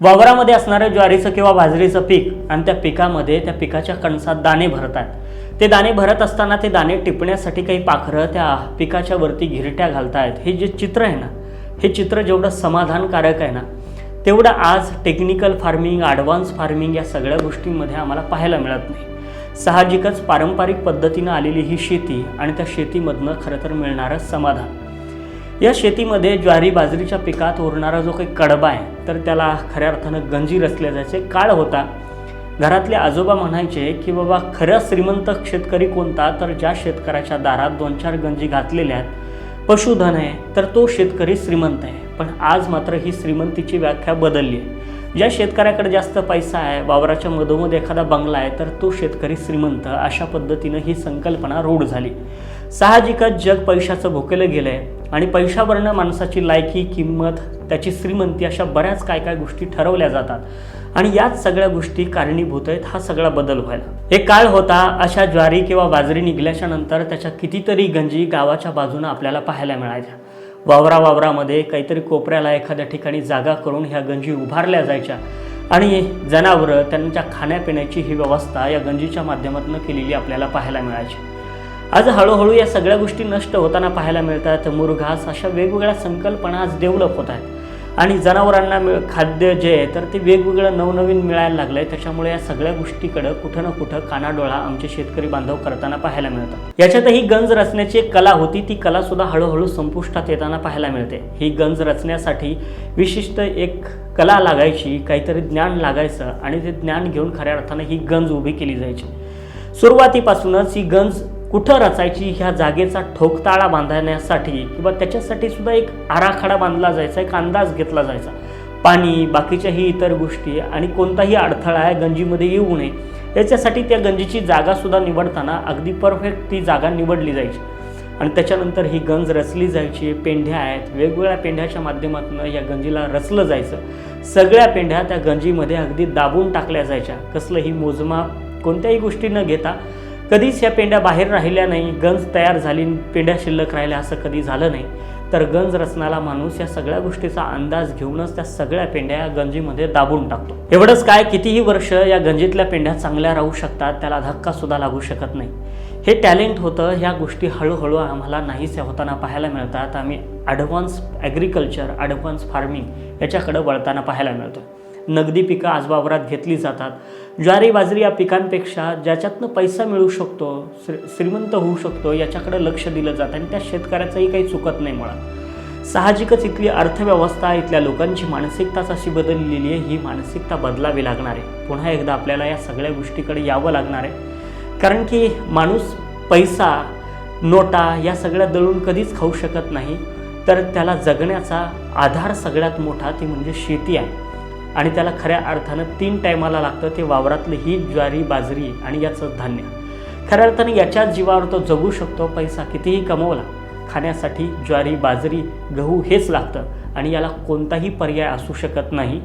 वावरामध्ये असणाऱ्या ज्वारीचं किंवा बाजरीचं पीक आणि त्या पिकामध्ये त्या पिकाच्या कणसात दाणे भरतात. ते दाणे भरत असताना ते दाणे टिपण्यासाठी काही पाखरं त्या पिकाच्या वरती घिरट्या घालतायत. हे जे चित्र आहे ना, हे चित्र जेवढं समाधानकारक आहे ना, तेवढं आज टेक्निकल फार्मिंग, ॲडव्हान्स फार्मिंग या सगळ्या गोष्टींमध्ये आम्हाला पाहायला मिळत नाही. साहजिकच पारंपरिक पद्धतीनं आलेली ही शेती आणि त्या शेतीमधनं खरं तर मिळणारं समाधान. या शेतीमध्ये ज्वारी बाजरीच्या पिकात उरणारा जो काही कडबा आहे तर त्याला खऱ्या अर्थानं गंजी रचले जायचे. काळ होता, घरातले आजोबा म्हणायचे की बाबा खरं श्रीमंत शेतकरी कोणता, तर ज्या शेतकऱ्याच्या दारात 2-4 गंजी घातलेल्या आहेत, पशुधन आहे, तर तो शेतकरी श्रीमंत आहे. पण आज मात्र ही श्रीमंतीची व्याख्या बदलली आहे. ज्या शेतकऱ्याकडे जास्त पैसा आहे, वावराच्या मधोमध एखादा बंगला आहे, तर तो शेतकरी श्रीमंत, अशा पद्धतीनं ही संकल्पना रूढ झाली. साहजिकच जग पैशाचं भुकेलं गेलं आहे आणि पैशावरनं माणसाची लायकी, किंमत, त्याची श्रीमंती अशा बऱ्याच काय गोष्टी ठरवल्या जातात आणि याच सगळ्या गोष्टी कारणीभूत आहेत हा सगळा बदल व्हायला. एक काळ होता, अशा ज्वारी किंवा बाजरी निघल्याच्या नंतर त्याच्या कितीतरी गंजी गावाच्या बाजूनं आपल्याला पाहायला मिळायच्या. वावरामध्ये काहीतरी कोपऱ्याला एखाद्या ठिकाणी जागा करून ह्या गंजी उभारल्या जायच्या आणि जनावरं त्यांच्या खाण्यापिण्याची ही व्यवस्था या गंजीच्या माध्यमातून केलेली आपल्याला पाहायला मिळायची. आज हळूहळू या सगळ्या गोष्टी नष्ट होताना पाहायला मिळतात. मुरघास अशा वेगवेगळ्या संकल्पना आज डेव्हलप होत आहेत आणि जनावरांना खाद्य जे आहे तर ते वेगवेगळं नवनवीन मिळायला लागलं आहे. त्याच्यामुळे या सगळ्या गोष्टीकडं कुठं ना कुठं कानाडोळा आमचे शेतकरी बांधव करताना पाहायला मिळतात. याच्यातही गंज रचण्याची एक कला होती, ती कलासुद्धा हळूहळू संपुष्टात येताना पाहायला मिळते. ही गंज रचण्यासाठी विशिष्ट एक कला लागायची, काहीतरी ज्ञान लागायचं आणि ते ज्ञान घेऊन खऱ्या अर्थानं ही गंज उभी केली जायची. सुरुवातीपासूनच ही गंज कुठं रचायची ह्या जागेचा ठोकताळा बांधण्यासाठी किंवा त्याच्यासाठी सुद्धा एक आराखडा बांधला जायचा, एक अंदाज घेतला जायचा. पाणी, बाकीच्याही इतर गोष्टी आणि कोणताही अडथळा आहे गंजीमध्ये येऊ नये याच्यासाठी त्या गंजीची जागासुद्धा निवडताना अगदी परफेक्ट ती जागा निवडली जायची आणि त्याच्यानंतर ही गंज रचली जायची. पेंढ्या आहेत, वेगवेगळ्या पेंढ्याच्या माध्यमातून या गंजीला रचलं जायचं. सगळ्या पेंढ्या त्या गंजीमध्ये अगदी दाबून टाकल्या जायच्या. कसलंही मोजमाप, कोणत्याही गोष्टी न घेता. कधीच या पेंड्या बाहेर राहिल्या नाही, गंज तयार झाली, पेंड्या शिल्लक राहिल्या असं कधी झालं नाही. तर गंज रचणारा माणूस या सगळ्या गोष्टीचा अंदाज घेऊनच त्या सगळ्या पेंड्या या गंजीमध्ये दाबून टाकतो. एवढंच काय, कितीही वर्ष या गंजीतल्या पेंड्या चांगल्या राहू शकतात, त्याला धक्कासुद्धा लागू शकत नाही. हे टॅलेंट होतं. ह्या गोष्टी हळूहळू आम्हाला नाहीसे होताना पाहायला मिळतात. आम्ही ॲडव्हान्स ॲग्रिकल्चर, ॲडव्हान्स फार्मिंग याच्याकडं वळताना पाहायला मिळतो. नगदी पिकं आज वावरात घेतली जातात. ज्वारी बाजरी या पिकांपेक्षा ज्याच्यातनं पैसा मिळू शकतो, श्रीमंत होऊ शकतो, याच्याकडे लक्ष दिलं जातं आणि त्या शेतकऱ्याचंही काही चुकत नाही मुळात. साहजिकच इथली अर्थव्यवस्था, इथल्या लोकांची मानसिकताच अशी बदललेली आहे. ही मानसिकता बदलावी लागणार आहे. पुन्हा एकदा आपल्याला या सगळ्या गोष्टीकडे यावं लागणार आहे, कारण की माणूस पैसा, नोटा या सगळ्या दळून कधीच खाऊ शकत नाही. तर त्याला जगण्याचा आधार सगळ्यात मोठा ती म्हणजे शेती आहे आणि त्याला खऱ्या अर्थानं 3 टायमाला लागतं. ते वावरातली ही ज्वारी बाजरी आणि याचं धान्य. खऱ्या अर्थानं याच्याच जीवावर तो जगू शकतो. पैसा कितीही कमवला, खाण्यासाठी ज्वारी बाजरी गहू हेच लागतं आणि याला कोणताही पर्याय असू शकत नाही.